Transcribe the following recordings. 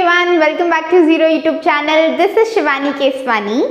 everyone, welcome back to Zero YouTube channel. This is Shivani Keswani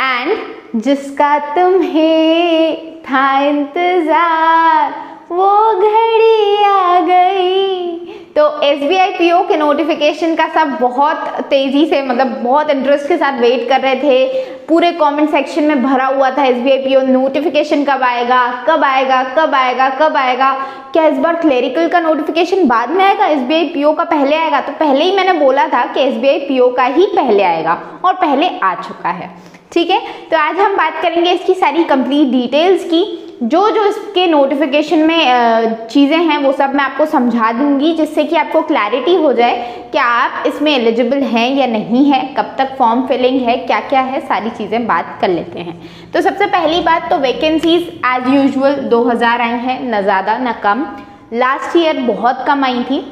and जिसका तुम्हें था इंतजार वो घड़ी आ गई। तो SBI PO के नोटिफिकेशन का सब बहुत तेज़ी से बहुत इंटरेस्ट के साथ वेट कर रहे थे। पूरे कमेंट सेक्शन में भरा हुआ था SBI PO नोटिफिकेशन कब आएगा, कब आएगा, कब आएगा, कब आएगा। क्या इस बार क्लेरिकल का नोटिफिकेशन बाद में आएगा, SBI PO का पहले आएगा? तो पहले ही मैंने बोला था कि SBI PO का ही पहले आएगा और पहले आ चुका है। ठीक है, तो आज हम बात करेंगे इसकी सारी कंप्लीट डिटेल्स की। जो इसके नोटिफिकेशन में चीज़ें हैं वो सब मैं आपको समझा दूंगी, जिससे कि आपको क्लैरिटी हो जाए कि आप इसमें एलिजिबल हैं या नहीं है, कब तक फॉर्म फिलिंग है, क्या क्या है, सारी चीज़ें बात कर लेते हैं। तो सबसे पहली बात तो वैकेंसीज एज यूजुअल 2000 आई हैं, न ज़्यादा न कम। लास्ट ईयर बहुत कम आई थी,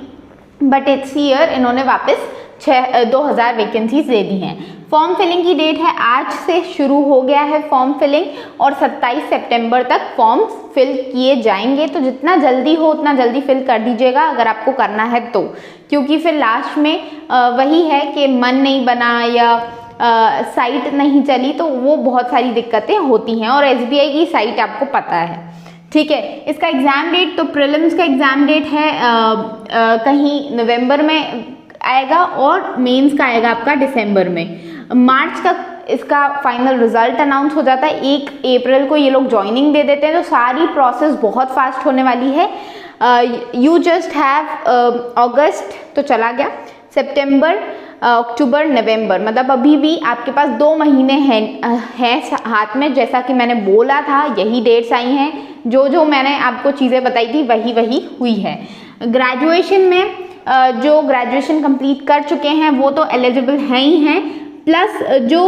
बट इस ईयर इन्होंने वापस 2000 वैकेंसीज दे दी हैं। फॉर्म फिलिंग की डेट है, आज से शुरू हो गया है फॉर्म फिलिंग और 27 सितंबर तक फॉर्म फिल किए जाएंगे। तो जितना जल्दी हो उतना जल्दी फिल कर दीजिएगा अगर आपको करना है तो, क्योंकि फिर लास्ट में वही है कि मन नहीं बना या साइट नहीं चली, तो वो बहुत सारी दिक्कतें होती हैं और SBI की साइट आपको पता है। ठीक है, इसका एग्ज़ाम डेट तो प्रीलिम्स का एग्ज़ाम डेट है कहीं नवंबर में आएगा और मेंस का आएगा आपका दिसंबर में। मार्च तक इसका फाइनल रिजल्ट अनाउंस हो जाता है। 1 अप्रैल को ये लोग ज्वाइनिंग दे देते हैं, तो सारी प्रोसेस बहुत फास्ट होने वाली है। यू जस्ट हैव अगस्त तो चला गया, सितंबर, अक्टूबर, नवंबर, अभी भी आपके पास 2 महीने हैं हाथ में। जैसा कि मैंने बोला था यही डेट्स आई हैं, जो मैंने आपको चीज़ें बताई थी वही हुई है। ग्रेजुएशन में जो ग्रेजुएशन कंप्लीट कर चुके हैं वो तो एलिजिबल हैं ही हैं, प्लस जो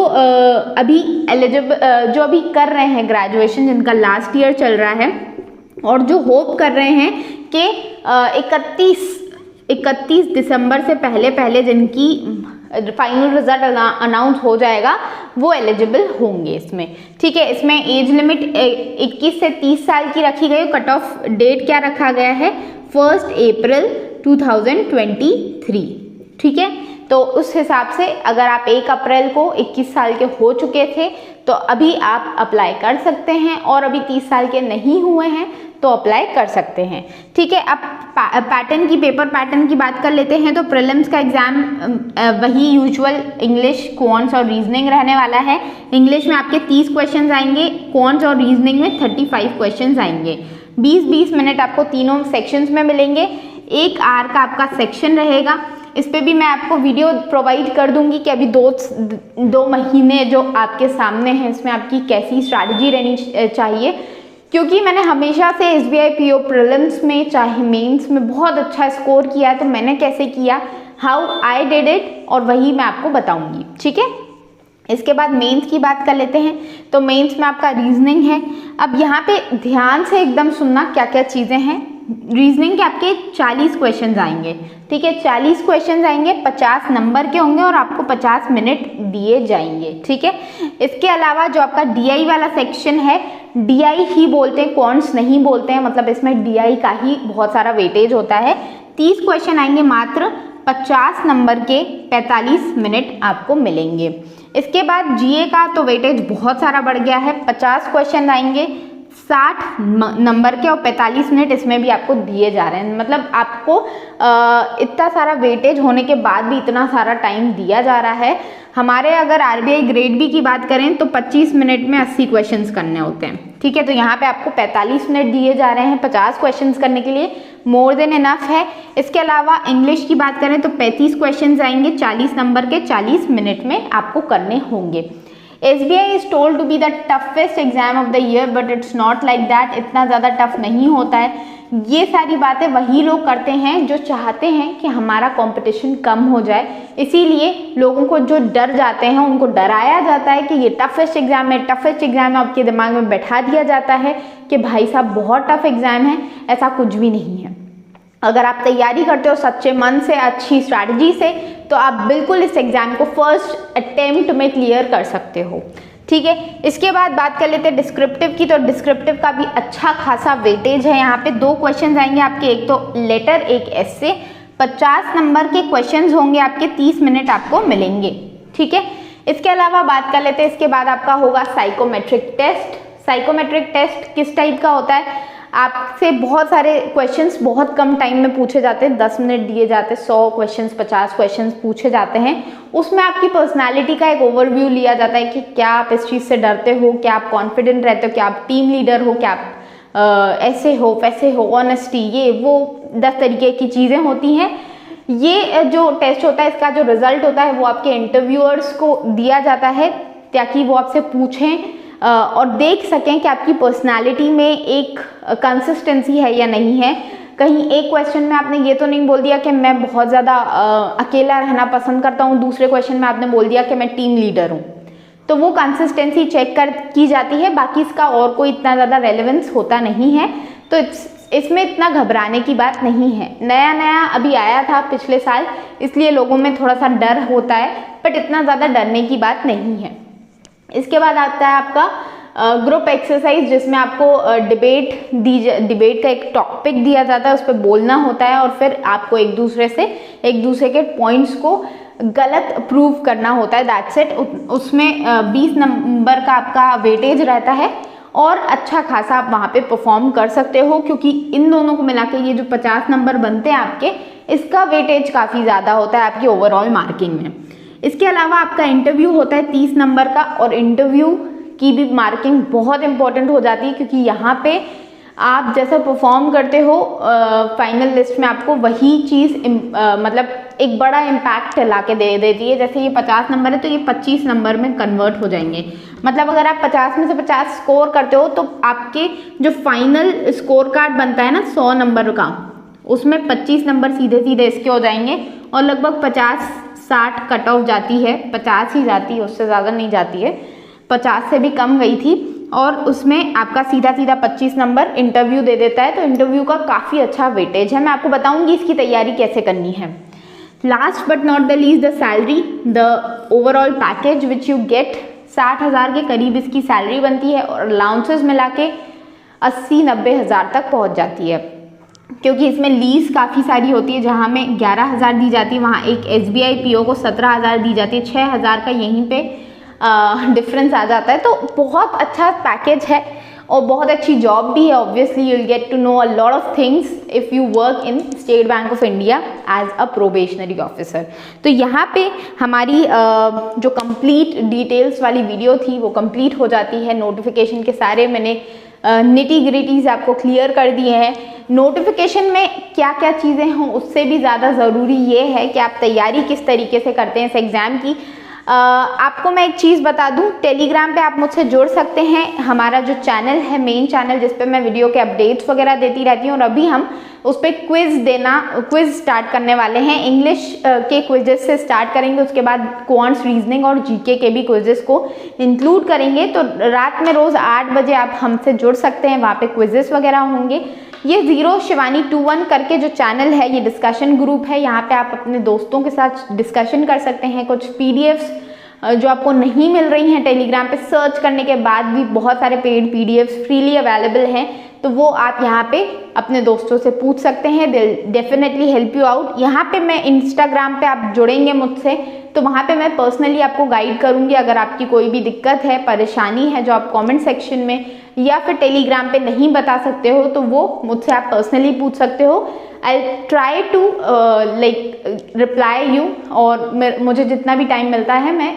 अभी कर रहे हैं ग्रेजुएशन, जिनका लास्ट ईयर चल रहा है और जो होप कर रहे हैं कि 31 दिसंबर से पहले जिनकी फाइनल रिजल्ट अनाउंस हो जाएगा वो एलिजिबल होंगे इसमें। ठीक है, इसमें एज लिमिट 21 से 30 साल की रखी गई। कट ऑफ डेट क्या रखा गया है, 1 अप्रैल 2023। ठीक है, तो उस हिसाब से अगर आप 1 अप्रैल को 21 साल के हो चुके थे तो अभी आप अप्लाई कर सकते हैं, और अभी 30 साल के नहीं हुए हैं तो अप्लाई कर सकते हैं। ठीक है, अब पेपर पैटर्न की बात कर लेते हैं। तो प्रीलिम्स का एग्जाम वही यूजुअल इंग्लिश, क्वांट्स और रीजनिंग रहने वाला है। इंग्लिश में आपके 30 क्वेश्चंस आएंगे, क्वांट्स और रीजनिंग में 35 क्वेश्चंस आएंगे। 20-20 मिनट आपको तीनों सेक्शंस में मिलेंगे। 1 आवर का आपका सेक्शन रहेगा। इस पे भी मैं आपको वीडियो प्रोवाइड कर दूंगी कि अभी 2 महीने जो आपके सामने हैं इसमें आपकी कैसी स्ट्रैटेजी रहनी चाहिए, क्योंकि मैंने हमेशा से SBI PO प्रीलिम्स में चाहे मेंस में बहुत अच्छा स्कोर किया है। तो मैंने कैसे किया, हाउ आई डिड इट, और वही मैं आपको बताऊंगी। ठीक है, इसके बाद मेंस की बात कर लेते हैं। तो मेंस में आपका रीजनिंग है। अब यहाँ पे ध्यान से एकदम सुनना क्या क्या चीज़ें हैं। रीजनिंग के आपके 40 क्वेश्चंस आएंगे। ठीक है, 40 क्वेश्चंस आएंगे, 50 नंबर के होंगे और आपको 50 मिनट दिए जाएंगे। ठीक है, इसके अलावा जो आपका DI वाला सेक्शन है, DI ही बोलते हैं, क्वांट्स नहीं बोलते हैं, इसमें DI का ही बहुत सारा वेटेज होता है। 30 क्वेश्चन आएंगे, मात्र 50 नंबर के 45 मिनट आपको मिलेंगे। इसके बाद GA का तो वेटेज बहुत सारा बढ़ गया है। 50 क्वेश्चन आएंगे, 60 नंबर के और 45 मिनट इसमें भी आपको दिए जा रहे हैं। आपको इतना सारा वेटेज होने के बाद भी इतना सारा टाइम दिया जा रहा है। हमारे अगर RBI ग्रेड बी की बात करें तो 25 मिनट में 80 क्वेश्चंस करने होते हैं। ठीक है, तो यहाँ पे आपको 45 मिनट दिए जा रहे हैं 50 क्वेश्चंस करने के लिए, मोर देन इनफ है। इसके अलावा इंग्लिश की बात करें तो 35 क्वेश्चंस आएंगे, 40 नंबर के 40 मिनट में आपको करने होंगे। SBI is told to be the toughest exam of the year, but it's not like that। इतना ज़्यादा टफ नहीं होता है। ये सारी बातें वही लोग करते हैं जो चाहते हैं कि हमारा कंपटीशन कम हो जाए। इसीलिए लोगों को जो डर जाते हैं उनको डराया जाता है कि ये टफेस्ट एग्जाम है, टफेस्ट एग्जाम है। आपके दिमाग में बैठा दिया जाता है कि भाई साहब बहुत टफ एग्जाम है। ऐसा कुछ भी नहीं है। अगर आप तैयारी करते हो सच्चे मन से, अच्छी स्ट्रैटेजी से, तो आप बिल्कुल इस एग्ज़ाम को फर्स्ट अटेम्प्ट में क्लियर कर सकते हो। ठीक है, इसके बाद बात कर लेते हैं डिस्क्रिप्टिव की। तो डिस्क्रिप्टिव का भी अच्छा खासा वेटेज है। यहाँ पे 2 क्वेश्चन आएंगे आपके, एक तो लेटर, एक एस्से। 50 नंबर के क्वेश्चंस होंगे आपके, 30 मिनट आपको मिलेंगे, ठीक है। इसके अलावा बात कर लेते हैं, इसके बाद आपका होगा साइकोमेट्रिक टेस्ट। साइकोमेट्रिक टेस्ट किस टाइप का होता है, आपसे बहुत सारे क्वेश्चंस बहुत कम टाइम में पूछे जाते हैं, 10 मिनट दिए जाते हैं, 100 क्वेश्चंस 50 क्वेश्चंस पूछे जाते हैं। उसमें आपकी पर्सनालिटी का एक ओवरव्यू लिया जाता है कि क्या आप इस चीज़ से डरते हो, क्या आप कॉन्फिडेंट रहते हो, क्या आप टीम लीडर हो, क्या आप ऐसे हो वैसे हो, ऑनेस्टी, ये वो 10 तरीके की चीज़ें होती हैं। ये जो टेस्ट होता है, इसका जो रिजल्ट होता है वो आपके इंटरव्यूअर्स को दिया जाता है ताकि वो आपसे पूछें और देख सकें कि आपकी पर्सनालिटी में एक कंसिस्टेंसी है या नहीं है। कहीं एक क्वेश्चन में आपने ये तो नहीं बोल दिया कि मैं बहुत ज़्यादा अकेला रहना पसंद करता हूँ, दूसरे क्वेश्चन में आपने बोल दिया कि मैं टीम लीडर हूँ, तो वो कंसिस्टेंसी चेक की जाती है। बाकी इसका और कोई इतना ज़्यादा रेलेवेंस होता नहीं है, तो इसमें इतना घबराने की बात नहीं है। नया नया अभी आया था पिछले साल, इसलिए लोगों में थोड़ा सा डर होता है, बट इतना ज़्यादा डरने की बात नहीं है। इसके बाद आता है आपका ग्रुप एक्सरसाइज, जिसमें आपको डिबेट का एक टॉपिक दिया जाता है, उस पर बोलना होता है और फिर आपको एक दूसरे के पॉइंट्स को गलत प्रूव करना होता है, दैट्स इट। उसमें 20 नंबर का आपका वेटेज रहता है और अच्छा खासा आप वहाँ पे परफॉर्म कर सकते हो, क्योंकि इन दोनों को मिला के ये जो 50 नंबर बनते हैं आपके, इसका वेटेज काफ़ी ज़्यादा होता है आपकी ओवरऑल मार्किंग में। इसके अलावा आपका इंटरव्यू होता है 30 नंबर का, और इंटरव्यू की भी मार्किंग बहुत इंपॉर्टेंट हो जाती है, क्योंकि यहाँ पे आप जैसा परफॉर्म करते हो फाइनल लिस्ट में आपको वही चीज़ मतलब एक बड़ा इम्पैक्ट ला के दे देती है। जैसे ये 50 नंबर है तो ये 25 नंबर में कन्वर्ट हो जाएंगे। मतलब अगर आप 50 में से 50 स्कोर करते हो तो आपके जो फाइनल स्कोर कार्ड बनता है ना 100 नंबर का, उसमें 25 नंबर सीधे सीधे इसके हो जाएंगे और लगभग 50-60 कट ऑफ जाती है, 50 ही जाती है, उससे ज़्यादा नहीं जाती है, 50 से भी कम गई थी। और उसमें आपका सीधा 25 नंबर इंटरव्यू दे देता है, तो इंटरव्यू का काफ़ी अच्छा वेटेज है। मैं आपको बताऊंगी इसकी तैयारी कैसे करनी है। Last but not the least, the salary, the overall package which you get, 60,000 के करीब इसकी सैलरी बनती है और अलाउंसेस मिला के 80-90 हज़ार तक पहुँच जाती है, क्योंकि इसमें लीज काफ़ी सारी होती है। जहाँ में 11,000 दी जाती है, वहाँ एक SBI PO को 17,000 दी जाती है, 6,000 का यहीं पे डिफरेंस आ जाता है। तो बहुत अच्छा पैकेज है और बहुत अच्छी जॉब भी है। Obviously you will get to know a lot of things if you work in State Bank of India as a probationary officer. तो यहाँ पे हमारी जो कंप्लीट डिटेल्स वाली वीडियो थी वो कंप्लीट हो जाती है। नोटिफिकेशन के सारे मैंने निटी ग्रिटीज आपको क्लियर कर दिए हैं। नोटिफिकेशन में क्या क्या चीज़ें हों उससे भी ज़्यादा ज़रूरी ये है कि आप तैयारी किस तरीके से करते हैं इस एग्ज़ाम की। आपको मैं एक चीज़ बता दूं, टेलीग्राम पे आप मुझसे जुड़ सकते हैं। हमारा जो चैनल है, मेन चैनल, जिस पे मैं वीडियो के अपडेट्स वगैरह देती रहती हूँ, और अभी हम उस पर क्विज स्टार्ट करने वाले हैं। इंग्लिश के क्विजेस से स्टार्ट करेंगे, उसके बाद क्वांट्स, रीजनिंग और जीके के भी क्विजेस को इंक्लूड करेंगे। तो रात में रोज़ 8 बजे आप हमसे जुड़ सकते हैं, वहाँ पे क्विजेस वगैरह होंगे। ये 0 शिवानी 21 करके जो चैनल है, ये डिस्कशन ग्रुप है। यहाँ पे आप अपने दोस्तों के साथ डिस्कशन कर सकते हैं। कुछ PDFs जो आपको नहीं मिल रही हैं टेलीग्राम पे, सर्च करने के बाद भी बहुत सारे पेड PDFs फ्रीली अवेलेबल हैं, तो वो आप यहाँ पे अपने दोस्तों से पूछ सकते हैं। They definitely help you out. यहाँ पे मैं इंस्टाग्राम पे आप जुड़ेंगे मुझसे तो वहाँ पे मैं पर्सनली आपको गाइड करूँगी। अगर आपकी कोई भी दिक्कत है, परेशानी है जो आप कमेंट सेक्शन में या फिर टेलीग्राम पे नहीं बता सकते हो, तो वो मुझसे आप पर्सनली पूछ सकते हो। I try to reply you, और मुझे जितना भी टाइम मिलता है मैं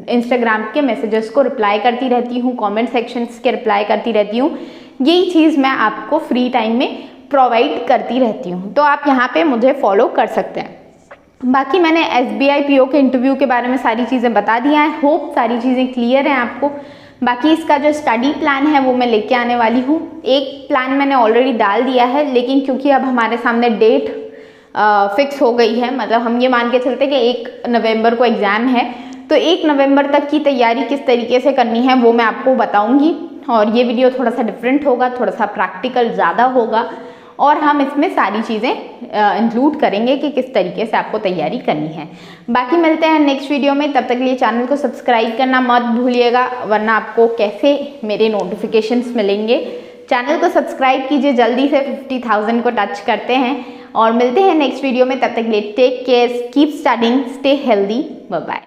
इंस्टाग्राम के मैसेजेस को रिप्लाई करती रहती हूँ, कमेंट सेक्शंस के रिप्लाई करती रहती हूँ। यही चीज़ मैं आपको फ्री टाइम में प्रोवाइड करती रहती हूँ, तो आप यहाँ पे मुझे फॉलो कर सकते हैं। बाकी मैंने SBI PO के इंटरव्यू के बारे में सारी चीज़ें बता दिया है। होप सारी चीज़ें क्लियर हैं आपको। बाकी इसका जो स्टडी प्लान है वो मैं लेके आने वाली हूँ। एक प्लान मैंने ऑलरेडी डाल दिया है, लेकिन क्योंकि अब हमारे सामने डेट फिक्स हो गई है, मतलब हम ये मान के चलते कि 1 नवंबर को एग्ज़ाम है, तो 1 नवंबर तक की तैयारी किस तरीके से करनी है वो मैं आपको बताऊँगी। और ये वीडियो थोड़ा सा डिफरेंट होगा, थोड़ा सा प्रैक्टिकल ज़्यादा होगा, और हम इसमें सारी चीज़ें इंक्लूड करेंगे कि किस तरीके से आपको तैयारी करनी है। बाकी मिलते हैं नेक्स्ट वीडियो में, तब तक के लिए चैनल को सब्सक्राइब करना मत भूलिएगा, वरना आपको कैसे मेरे नोटिफिकेशंस मिलेंगे। चैनल को सब्सक्राइब कीजिए, जल्दी से 50,000 को टच करते हैं। और मिलते हैं नेक्स्ट वीडियो में, तब तक के लिए take care, keep studying, stay healthy, bye bye.